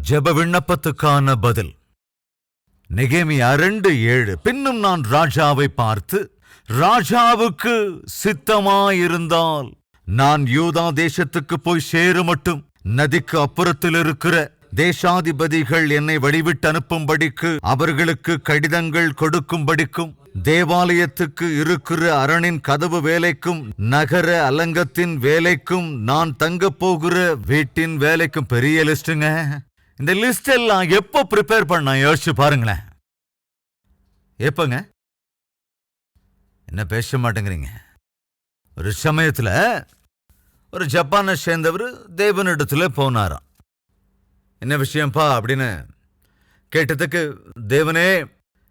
ஜெப விண்ணப்பத்துக்கான பதில். நெகேமியா 2:7. பின்னும் நான் ராஜாவை பார்த்து, ராஜாவுக்கு சித்தமாயிருந்தால் நான் யூதா தேசத்துக்கு போய் சேருமட்டும் நதிக்கு அப்புறத்தில் இருக்கிற தேசாதிபதிகள் என்னை வழிவிட்டு அனுப்பும்படிக்கு அவர்களுக்கு கடிதங்கள் கொடுக்கும்படிக்கும் தேவாலயத்துக்கு இருக்கிற அரணின் கதவு வேலைக்கும் நகர அலங்கத்தின் வேலைக்கும் நான் தங்க போகிற வீட்டின் வேலைக்கும். பெரிய லிஸ்டுங்க. இந்த லிஸ்ட் எல்லாம் எப்போ ப்ரிப்பேர் பண்ண யோசிச்சு பாருங்களேன். எப்பங்க? என்ன பேச மாட்டேங்கிறீங்க? ஒரு சமயத்துல ஒரு ஜப்பானை சேர்ந்தவர் தேவனிடத்துல போனாராம். என்ன விஷயம்ப்பா அப்படின்னு கேட்டதுக்கு, தேவனே,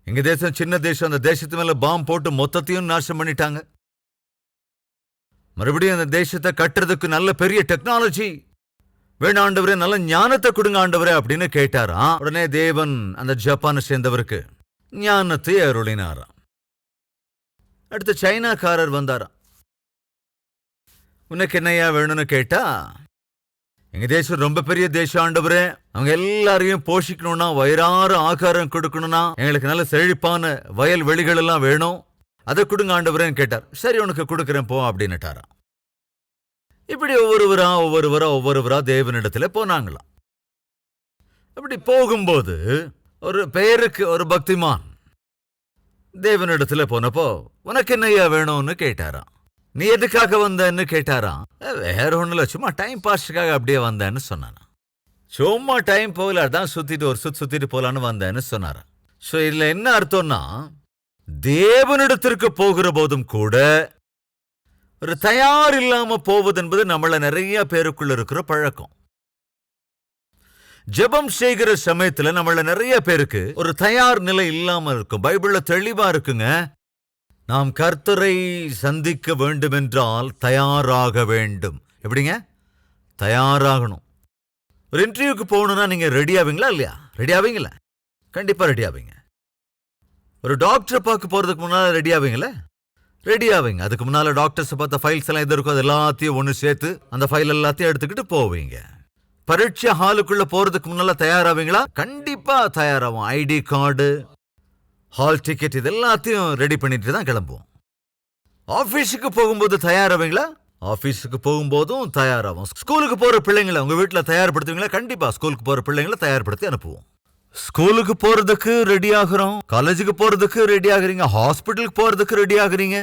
எங்க தேசம் சின்ன தேசம், அந்த தேசத்து மேல பாம்பு போட்டு மொத்தத்தையும் நாசம் பண்ணிட்டாங்க. மறுபடியும் அந்த தேசத்தை கட்டுறதுக்கு நல்ல பெரிய டெக்னாலஜி வேணும் ஆண்டவரே, நல்ல ஞானத்தை கொடுங்க ஆண்டவரே அப்படின்னு கேட்டாராம். உடனே தேவன் அந்த ஜப்பானை சேர்ந்தவருக்கு ஞானத்தை அருளினாராம். அடுத்து சைனாக்காரர் வந்தாராம். உனக்கு என்னையா வேணும்னு கேட்டா, எங்க தேசம் ரொம்ப பெரிய தேசம் ஆண்டவரே, அவங்க எல்லாரையும் போஷிக்கணும்னா, வயிறாறு ஆகாரம் கொடுக்கணும்னா, எங்களுக்கு நல்ல செழிப்பான வயல் வெளிகள் எல்லாம் வேணும், அதை கொடுங்க ஆண்டவரேன்னு கேட்டார். சரி, உனக்கு கொடுக்குறேன் போ அப்படின்னுட்டாராம். இப்படி ஒவ்வொருவரா தேவனிடத்துல போனாங்களாம். அப்படி போகும்போது ஒரு பெயருக்கு ஒரு பக்திமான் தேவனிடத்துல போனப்போ, உனக்கு என்னையா வேணும்னு கேட்டாராம். நீ எதுக்காக வந்தன்னு கேட்டாராம். வேற ஒண்ணுல, சும்மா டைம் பாஸ்டுக்காக அப்படியே வந்தேன்னு சொன்னானா. சும்மா டைம் போகல, அதான் சுத்திட்டு ஒரு சுத்திட்டு போலான்னு வந்தேன்னு சொன்னாராம். சோ இதுல என்ன அர்த்தம்னா, தேவனிடத்திற்கு போகிற போதும் கூட ஒரு தயார் இல்லாம போவது என்பது நம்மள நிறைய பேருக்குள்ள இருக்கிற பழக்கம். ஜெபம் செய்கிற சமயத்துல நம்மள நிறைய பேருக்கு ஒரு தயார் நிலை இல்லாம இருக்கும். பைபிள்ல தெளிவா இருக்குங்க, நாம் கர்த்தரை சந்திக்க வேண்டும் என்றால் தயாராக வேண்டும். எப்படிங்க தயாராகணும்? ஒரு இன்டர்வியூக்கு போகணும்னா நீங்க ரெடி ஆவீங்களா இல்லையா? ரெடி ஆவீங்களா? கண்டிப்பா ரெடி ஆவீங்க. ஒரு டாக்டரை பார்க்க போறதுக்கு முன்னால ரெடி ஆவீங்களா? ரெடி ஆவீங்க. அதுக்கு முன்னால டாக்டர்ஸ் பார்த்த ஃபைல்ஸ் எல்லாம் எது இருக்கோ அது எல்லாத்தையும் ஒன்று சேர்த்து அந்த ஃபைல் எல்லாத்தையும் எடுத்துக்கிட்டு போவீங்க. பரீட்சை ஹாலுக்குள்ள போறதுக்கு முன்னால தயாராவீங்களா? கண்டிப்பா தயாராகும். ஐடி கார்டு, ஹால் டிக்கெட், இது எல்லாத்தையும் ரெடி பண்ணிட்டு தான் கிளம்புவோம். ஆபீஸுக்கு போகும்போது தயாராவீங்களா? ஆபீஸுக்கு போகும்போதும் தயாராகும். ஸ்கூலுக்கு போற பிள்ளைங்களை உங்க வீட்டுல தயார்படுத்துவீங்களா? கண்டிப்பா ஸ்கூலுக்கு போற பிள்ளைங்களை தயார்படுத்தி அனுப்புவோம். ஸ்கூலுக்கு போறதுக்கு ரெடி ஆகுறோம், காலேஜுக்கு போறதுக்கு ரெடி ஆகுறீங்க, ஹாஸ்பிட்டலுக்கு போறதுக்கு ரெடி ஆகுறீங்க,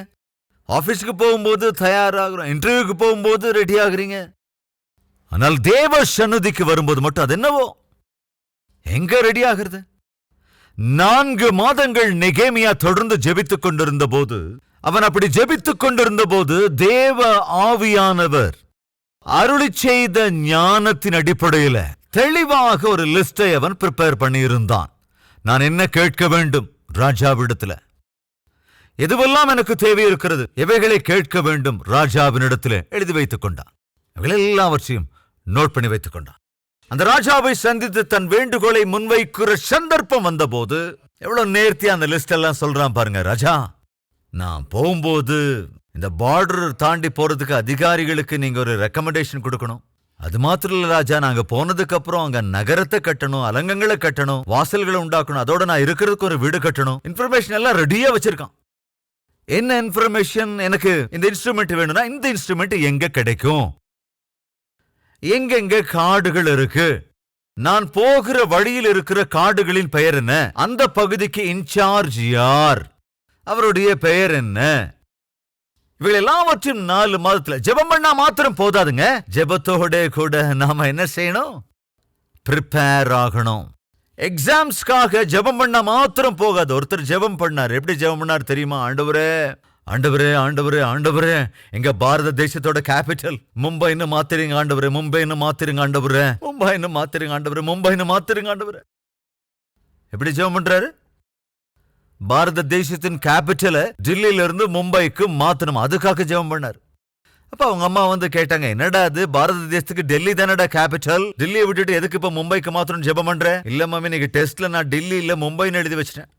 ஆபீஸுக்கு போகும்போது தயாராகிறோம், இன்டர்வியூக்கு போகும்போது ரெடி ஆகுறீங்க. ஆனால் தேவ சந்நிதிக்கு வரும்போது மட்டும் அது என்னவோ எங்க ரெடி ஆகிறது? 4 மாதங்கள் நெகேமியா தொடர்ந்து ஜெபித்துக் கொண்டிருந்த போது, அவன் அப்படி ஜெபித்துக் கொண்டிருந்த போது தேவ ஆவியானவர் அருளி செய்த ஞானத்தின் அடிப்படையில் தெளிவாக ஒரு லிஸ்டை அவன் ப்ரிப்பேர் பண்ணியிருந்தான். நான் என்ன கேட்க வேண்டும் ராஜாவிடத்துல, எதுவெல்லாம் எனக்கு தேவை இருக்கிறது, எவைகளை கேட்க வேண்டும் ராஜாவினிடத்தில் எழுதி வைத்துக் கொண்டான். எல்லாவற்றையும் நோட் பண்ணி வைத்துக் கொண்டான். அந்த ராஜாவை சந்தித்து தன் வேண்டுகோளை முன்வைக்கிற சந்தர்ப்பம் வந்த போது எவ்வளவு நேர்த்தியா அந்த லிஸ்ட் எல்லாம் சொல்றான் பாருங்க. ராஜா, நான் போகும்போது இந்த பார்டர் தாண்டி போறதுக்கு அதிகாரிகளுக்கு நீங்க ஒரு ரெக்கமெண்டேஷன் கொடுக்கணும். அது மாத்திரம் இல்ல ராஜா, நாங்க போனதுக்கு அப்புறம் அங்க நகரத்தை கட்டணும், அலங்கங்களை கட்டணும், வாசல்களை உண்டாக்கணும், அதோட நான் இருக்கிறதுக்கு ஒரு வீடு கட்டணும். இன்ஃபர்மேஷன் எல்லாம் ரெடியா வச்சிருக்கான். என்ன இன்ஃபர்மேஷன்? எனக்கு இந்த இன்ஸ்ட்ருமெண்ட் வேணும்னா இந்த இன்ஸ்ட்ருமெண்ட் எங்க கிடைக்கும், எங்கெங்க காடுகள் இருக்கு, நான் போகிற வழியில் இருக்கிற காடுகளின் பெயர் என்ன, அந்த பகுதிக்கு இன்சார்ஜ் யார், அவருடைய பெயர் என்ன, இவங்க எல்லாவற்றையும் 4 மாதத்துல ஜெபம் பண்ணா மாத்திரம் போதாதுங்க. ஜெபத்தோட கூட நாம என்ன செய்யணும்? ப்ரிப்பேர் ஆகணும். எக்ஸாம்ஸ்க்காக ஜெபம் பண்ணா மாத்திரம் போகாது. ஒருத்தர் ஜெபம் பண்ணார். எப்படி ஜெபம் பண்ணார் தெரியுமா? ஆண்டவரே, ஆண்டவரே, ஆண்டவரே, ஆண்டவரே, எங்க பாரத தேசத்தோட கேபிட்டல் மும்பைன்னு மாத்திருங்க ஆண்டவரே, மும்பைன்னு மாத்திருங்க ஆண்டவரே, மும்பைன்னு மாத்திருங்க ஆண்டவரே, மும்பைன்னு மாத்திருங்க ஆண்டவரே. எப்படி ஜெபம் பண்றாரு? பாரத தேசத்தின் கேபிட்டலை டில்லியில இருந்து மும்பைக்கு மாத்தணும், அதுக்காக ஜெபம் பண்ணார். அப்ப அவங்க அம்மா வந்து கேட்டாங்க, என்னடா அது, பாரத தேசத்துக்கு டெல்லி தானடா கேபிட்டல், டெல்லியை விட்டுட்டு எதுக்கு இப்ப மும்பைக்கு மாத்தணும் ஜெபம் பண்ற? இல்ல மாமி, இன்னைக்கு டெஸ்ட்ல நான் டெல்லி இல்ல மும்பைன்னு எழுதி வச்சிட்டேன்.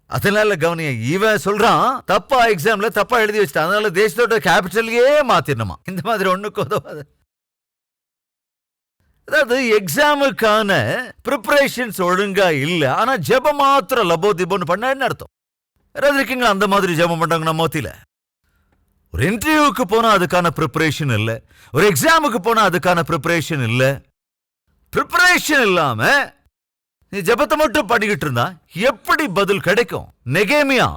அதனால கவனிய, இவன் சொல்றான் தப்பா எக்ஸாம்ல தப்பா எழுதி வச்சிட்டான், அதனால தேசத்தோட கேபிட்டலையே மாத்திரணுமா. இந்த மாதிரி ஒண்ணுக்கு உதவாது. அதாவது எக்ஸாமுக்கான ப்ரிப்பரேஷன்ஸ் ஒழுங்கா இல்ல, ஆனா ஜெபம் மாத்திரம் லபோ திபோன்னு பண்ண என்ன அர்த்தம்? யாராவது இருக்கீங்களா அந்த மாதிரி ஜெபம் பண்றாங்க நம்ம மத்தியில? ஒரு இன்டர்வியூக்கு போனா அதுக்கான ப்ரிப்பரேஷன் இல்ல, ஒரு எக்ஸாமுக்கு போனா அதுக்கான ப்ரிப்பரேஷன் இல்ல. ப்ரிப்பரேஷன் இல்லாம நீ ஜெபத்தை மட்டும் பண்ணிக்கிட்டு இருந்தா எப்படி பதில் கிடைக்கும்? நெகேமியா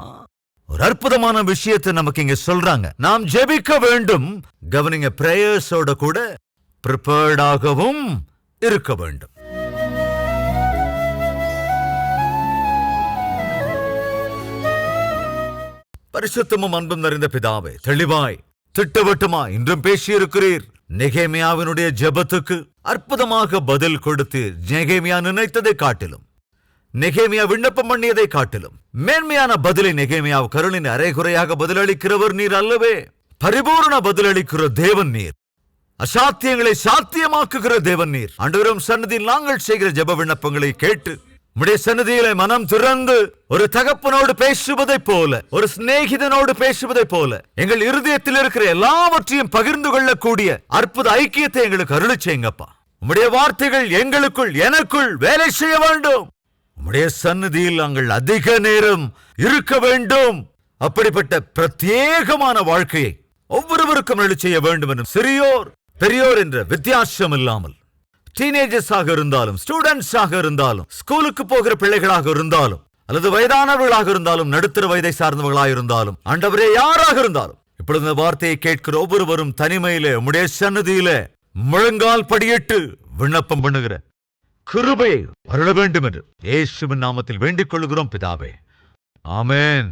ஒரு அற்புதமான விஷயத்தை நமக்கு இங்க சொல்றாங்க. நாம் ஜெபிக்க வேண்டும். கவனிங்க, பிரேயர்ஸோட கூட ப்ரிப்பேர்டாகவும் இருக்க வேண்டும். பரிசுத்தமும் அன்பும் நிறைந்த பிதாவே, தெளிவாய் திட்டவட்டமா இன்றும் பேசியிருக்கிறீர். நெகேமியாவினுடைய ஜெபத்துக்கு அற்புதமாக பதில் கொடுத்து நெகேமியா நினைத்ததை காட்டிலும், நெகேமியா விண்ணப்பம் பண்ணியதை காட்டிலும் மேன்மையான பதிலை நெகேமியா கருணின் அரைகுறையாக பதிலளிக்கிறவர் நீர் அல்லவே. பரிபூர்ண பதிலளிக்கிற தேவன் நீர். அசாத்தியங்களை சாத்தியமாக்குகிற தேவன் நீர். ஆண்டவரும் சன்னதியில் நாங்கள் செய்கிற ஜெப விண்ணப்பங்களை கேட்டு உம்முடைய சன்னதியில மனம் திறந்து ஒரு தகப்பனோடு பேசுவதைப் போல, ஒரு சிநேகிதனோடு பேசுவதைப் போல எங்கள் இருதயத்தில் இருக்கிற எல்லாவற்றையும் பகிர்ந்து கொள்ளக்கூடிய அற்புத ஐக்கியத்தை எங்களுக்கு அருளி செய்யுங்கப்பா. உம்முடைய வார்த்தைகள் எங்களுக்குள் எனக்குள் வேலை செய்ய வேண்டும். உம்முடைய சன்னதியில் நாங்கள் அதிக நேரம் இருக்க வேண்டும். அப்படிப்பட்ட பிரத்யேகமான வாழ்க்கையை ஒவ்வொருவருக்கும் அருளி செய்ய வேண்டும் என்று சிறியோர் பெரியோர் என்ற வித்தியாசம் இல்லாமல், டீனேஜர்ஸாக இருந்தாலும், ஸ்டூடெண்ட்ஸாக இருந்தாலும், ஸ்கூலுக்கு போகிற பிள்ளைகளாக இருந்தாலும், அல்லது வயதானவர்களாக இருந்தாலும், நடுத்தர வயதை சார்ந்தவர்களாக இருந்தாலும், ஆண்டவரே யாராக இருந்தாலும், இப்பொழுது இந்த வார்த்தையை கேட்கிற ஒவ்வொருவரும் தனிமையிலே உம்முடைய சன்னதியிலே முழங்கால் படியிட்டு விண்ணப்பம் பண்ணுகிற கிருபையை அருள வேண்டும் என்று இயேசுவின் நாமத்தில் வேண்டிக் கொள்கிறோம் பிதாவே. ஆமென்.